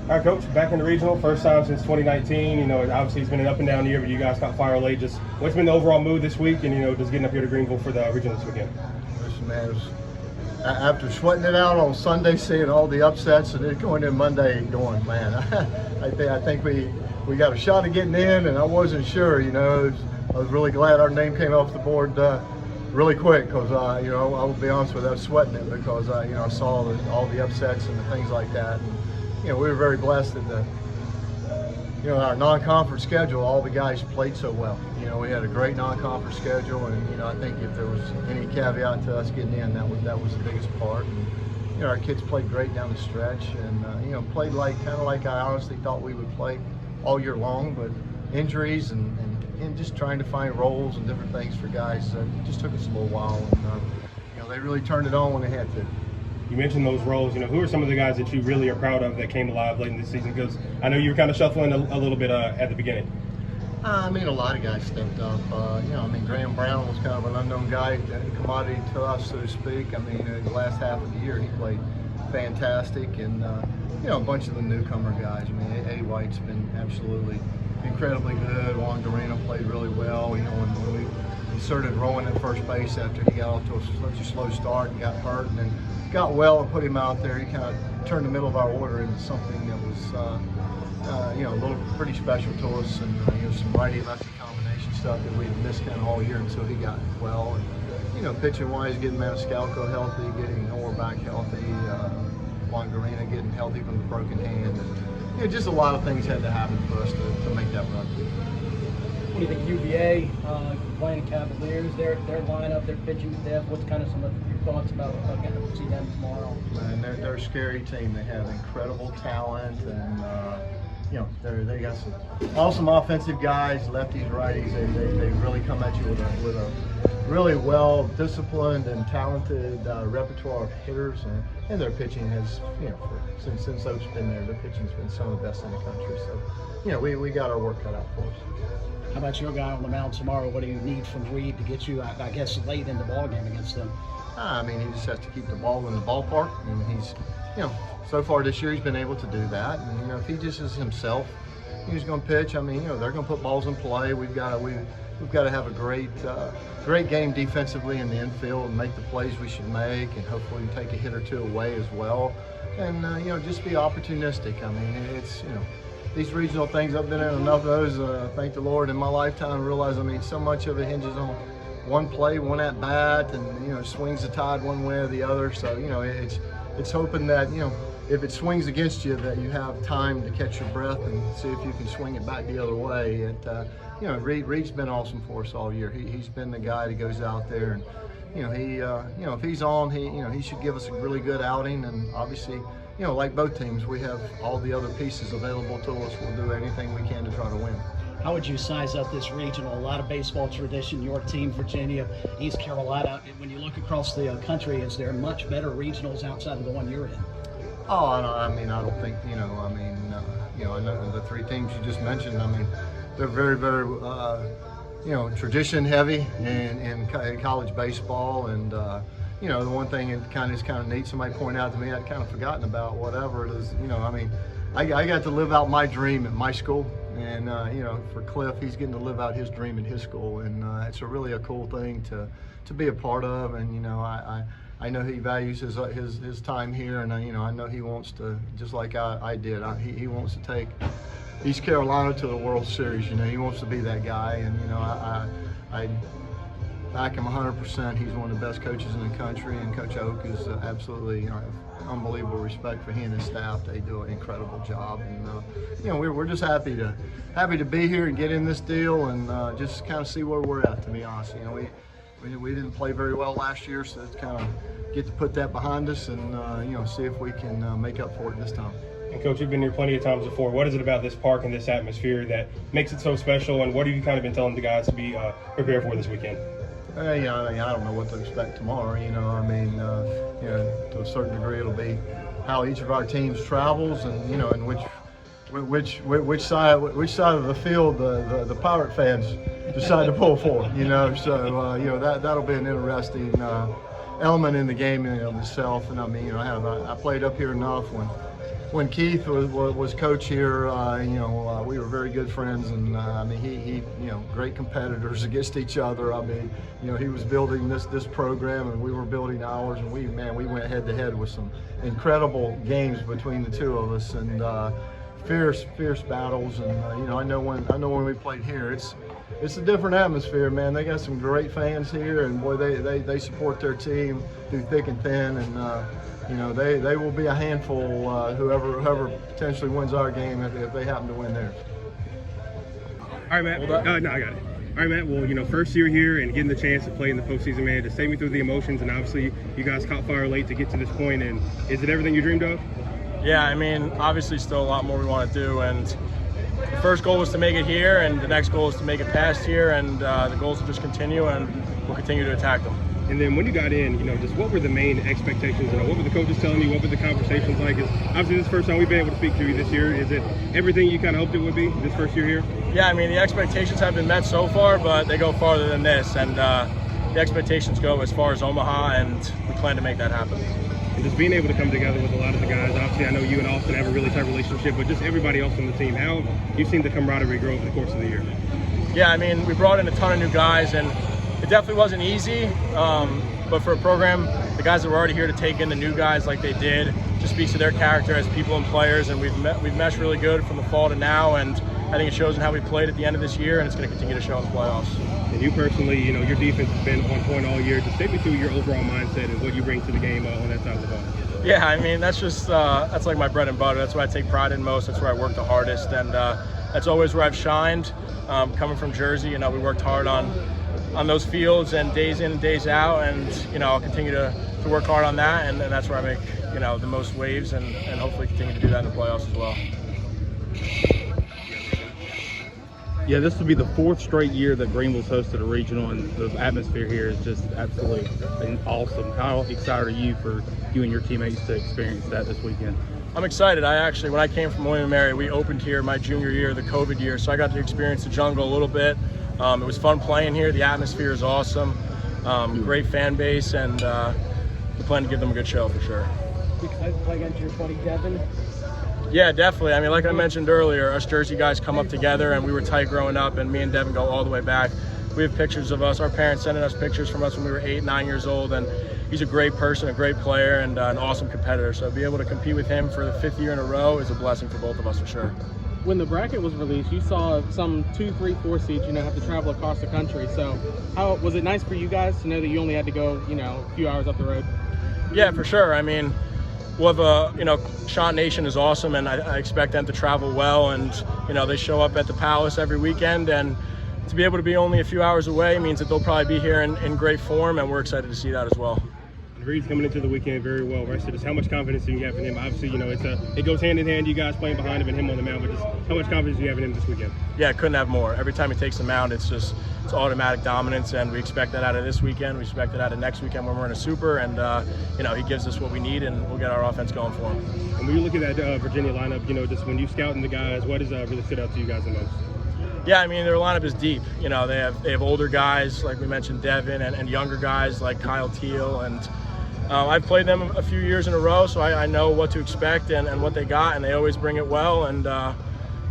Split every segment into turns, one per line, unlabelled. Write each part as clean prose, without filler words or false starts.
All right, Coach, back in the regional, first time since 2019. You know, obviously it's been an up and down year, but you guys caught fire late. Just what's been the overall mood this week, and, you know, just getting up here to Greenville for the regional this weekend?
Listen, man, after sweating it out on Sunday, seeing all the upsets, and then going in Monday going, man, I think we got a shot at getting in, and I wasn't sure, you know. I was really glad our name came off the board really quick, because you know, I will be honest with you, I was sweating it because you know, I saw all the upsets and the things like that. And, you know, we were very blessed that you know, our non-conference schedule, all the guys played so well. You know, we had a great non-conference schedule, and, you know, I think if there was any caveat to us getting in, that was the biggest part. And, you know, our kids played great down the stretch, and you know, played kind of like I honestly thought we would play all year long, but injuries and just trying to find roles and different things for guys, it just took us a little while, and you know, they really turned it on when they had to.
You mentioned those roles. You know, who are some of the guys that you really are proud of that came alive late in the season? Because I know you were kind of shuffling a little bit at the beginning.
I mean, a lot of guys stepped up. You know, I mean, Graham Brown was kind of an unknown guy, commodity to us, so to speak. I mean, the last half of the year he played fantastic, and you know, a bunch of the newcomer guys. I mean, Eddie White's been absolutely incredibly good. Juan Garena played really well. You know, when we started rolling at first base after he got off to such a slow start and got hurt, and then got well and put him out there, he kind of turned the middle of our order into something that was you know, a little pretty special to us, and you know, some righty-lefty combination stuff that we had missed kind of all year until he got well. And, you know, pitching-wise, getting Maniscalco healthy, getting Orr back healthy, Juan Garena getting healthy from the broken hand. And, you know, just a lot of things had to happen for us to make that run.
What do you think, UVA, playing Cavaliers, their lineup, their pitching staff, what's kind of some of your thoughts about getting to see them tomorrow?
Man, they're a scary team. They have incredible talent, and you know, they got some awesome offensive guys, lefties, righties. They really come at you with a really well disciplined and talented repertoire of hitters, and their pitching has, you know, since Oak's been there, their pitching's been some of the best in the country. So, you know, we got our work cut out for us.
How about your guy on the mound tomorrow? What do you need from Reed to get you, I guess, late in the ball game against them?
I mean, he just has to keep the ball in the ballpark, and he's, you know, so far this year he's been able to do that. And, you know, if he just is himself, he's going to pitch. I mean, you know, they're going to put balls in play. We've got to have a great game defensively in the infield and make the plays we should make, and hopefully take a hit or two away as well. And you know, just be opportunistic. I mean, it's, you know, these regional things, I've been in enough of those, thank the Lord, in my lifetime, realize, I mean, so much of it hinges on one play, one at bat, and, you know, swings the tide one way or the other. So, you know, it's hoping that, you know, if it swings against you, that you have time to catch your breath and see if you can swing it back the other way. You know, Reed's been awesome for us all year. He's been the guy that goes out there, and, you know, you know, if he's on, he should give us a really good outing. And obviously, you know, like both teams, we have all the other pieces available to us. We'll do anything we can to try to win.
How would you size up this regional? A lot of baseball tradition, your team, Virginia, East Carolina. When you look across the country, is there much better regionals outside of the one you're in?
Oh, I mean, I don't think, you know, I mean, you know, I know the three teams you just mentioned, I mean, they're very, very, you know, tradition heavy in college baseball. And, you know, the one thing that kind of neat, somebody pointed out to me, I'd kind of forgotten about, whatever it is, you know, I mean, I got to live out my dream at my school, and you know, for Cliff, he's getting to live out his dream in his school, and it's really a cool thing to be a part of. And, you know, I know he values his time here, and you know, I know he wants to, just like I did, he wants to take East Carolina to the World Series. You know, he wants to be that guy, and, you know, I back him 100%. He's one of the best coaches in the country, and Coach Oak is absolutely, you know, unbelievable respect for he and his staff. They do an incredible job, and you know, we're just happy to be here and get in this deal, and just kind of see where we're at. To be honest, you know, we didn't play very well last year, so it's kind of get to put that behind us, and you know, see if we can make up for it this time.
And Coach, you've been here plenty of times before. What is it about this park and this atmosphere that makes it so special, and what have you kind of been telling the guys to be prepared for this weekend?
Yeah, I mean, I don't know what to expect tomorrow. You know, I mean, you know, to a certain degree, it'll be how each of our teams travels, and, you know, and which side of the field the Pirate fans decide to pull for. You know, so you know, that'll be an interesting element in the game in and of itself. And I mean, you know, I played up here enough when when Keith was coach here, we were very good friends, and I mean, he great competitors against each other. I mean, he was building this program, and we were building ours, and we went head to head with some incredible games between the two of us, and fierce battles. And I know when we played here, it's a different atmosphere, man. They got some great fans here, and boy, they support their team through thick and thin, and they will be a handful, whoever potentially wins our game if they happen to win theirs.
All right, Matt. No, I got it. All right, Matt. Well, first year here and getting the chance to play in the postseason, man, just take me through the emotions. And obviously, you guys caught fire late to get to this point. And is it everything you dreamed of?
Yeah, I mean, obviously, still a lot more we want to do. And the first goal was to make it here, and the next goal is to make it past here. And the goals will just continue, and we'll continue to attack them.
And then when you got in, just what were the main expectations? What were the coaches telling you? What were the conversations like? Obviously, this is the first time we've been able to speak to you this year. Is it everything you kind of hoped it would be this first year here?
Yeah, I mean, the expectations have been met so far, but they go farther than this. And the expectations go as far as Omaha, and we plan to make that happen.
And just being able to come together with a lot of the guys. Obviously, I know you and Austin have a really tight relationship, but just everybody else on the team. How have you seen the camaraderie grow over the course of the year?
Yeah, I mean, we brought in a ton of new guys, and it definitely wasn't easy. But for a program, the guys that were already here to take in the new guys like they did, just speaks to their character as people and players. And we've meshed really good from the fall to now, and I think it shows in how we played at the end of this year, and it's going to continue to show in the playoffs.
And you personally, your defense has been on point all year. Just take me through your overall mindset and what you bring to the game on that side of the ball.
Yeah, I mean, that's just that's like my bread and butter. That's what I take pride in most. That's where I work the hardest, and that's always where I've shined. Coming from Jersey, we worked hard on those fields and days in and days out, and I'll continue to work hard on that, and that's where I make the most waves, and hopefully continue to do that in the playoffs as well.
Yeah, this will be the fourth straight year that Greenville's hosted a regional, and the atmosphere here is just absolutely awesome. How excited are you for you and your teammates to experience that this weekend?
I'm excited. When I came from William & Mary, we opened here my junior year, the COVID year, so I got to experience the jungle a little bit. It was fun playing here. The atmosphere is awesome. Great fan base, and we plan to give them a good show for sure.
You excited to play against your buddy Devin?
Yeah, definitely. I mean, like I mentioned earlier, us Jersey guys come up together, and we were tight growing up, and me and Devin go all the way back. We have pictures of us, our parents sending us pictures from us when we were 8, 9 years old, and he's a great person, a great player, and an awesome competitor. So to be able to compete with him for the 5th year in a row is a blessing for both of us for sure.
When the bracket was released, you saw some 2, 3, 4 seeds, have to travel across the country. So how was it nice for you guys to know that you only had to go, a few hours up the road?
Yeah, for sure. I mean, we'll have Shot Nation is awesome, and I expect them to travel well, and they show up at the Palace every weekend, and to be able to be only a few hours away means that they'll probably be here in great form, and we're excited to see that as well.
Reed's coming into the weekend very well rested. Just how much confidence do you have in him? Obviously, it goes hand in hand, you guys playing behind him and him on the mound, but just how much confidence do you have in him this weekend?
Yeah, couldn't have more. Every time he takes the mound, it's automatic dominance, and we expect that out of this weekend. We expect that out of next weekend when we're in a super, and he gives us what we need, and we'll get our offense going for him.
And when you look at that Virginia lineup, just when you scouting the guys, what has really stood out to you guys the most?
Yeah, I mean, their lineup is deep. They have older guys, like we mentioned, Devin, and younger guys like Kyle Teal, and I've played them a few years in a row, so I know what to expect and what they got, and they always bring it well, and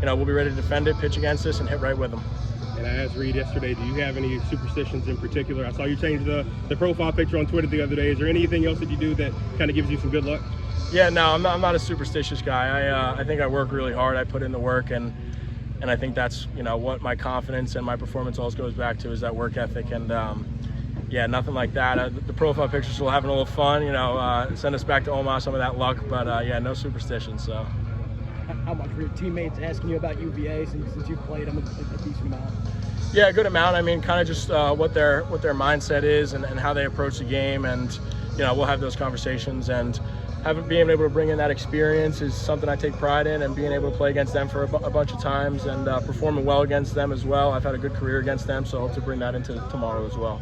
we'll be ready to defend it, pitch against us, and hit right with them.
And I asked Reed yesterday, do you have any superstitions in particular? I saw you change the profile picture on Twitter the other day. Is there anything else that you do that kind of gives you some good luck?
Yeah, no, I'm not a superstitious guy. I think I work really hard. I put in the work, and I think that's what my confidence and my performance always goes back to, is that work ethic. And yeah, nothing like that. The profile pictures will having a little fun, send us back to Omaha, some of that luck, but yeah, no superstitions. So.
How much were your teammates asking you about UVA since you've played them a decent amount?
Yeah, a good amount. I mean, kind of just what their mindset is and how they approach the game, and we'll have those conversations, and being able to bring in that experience is something I take pride in, and being able to play against them for a bunch of times and performing well against them as well. I've had a good career against them, so I hope to bring that into tomorrow as well.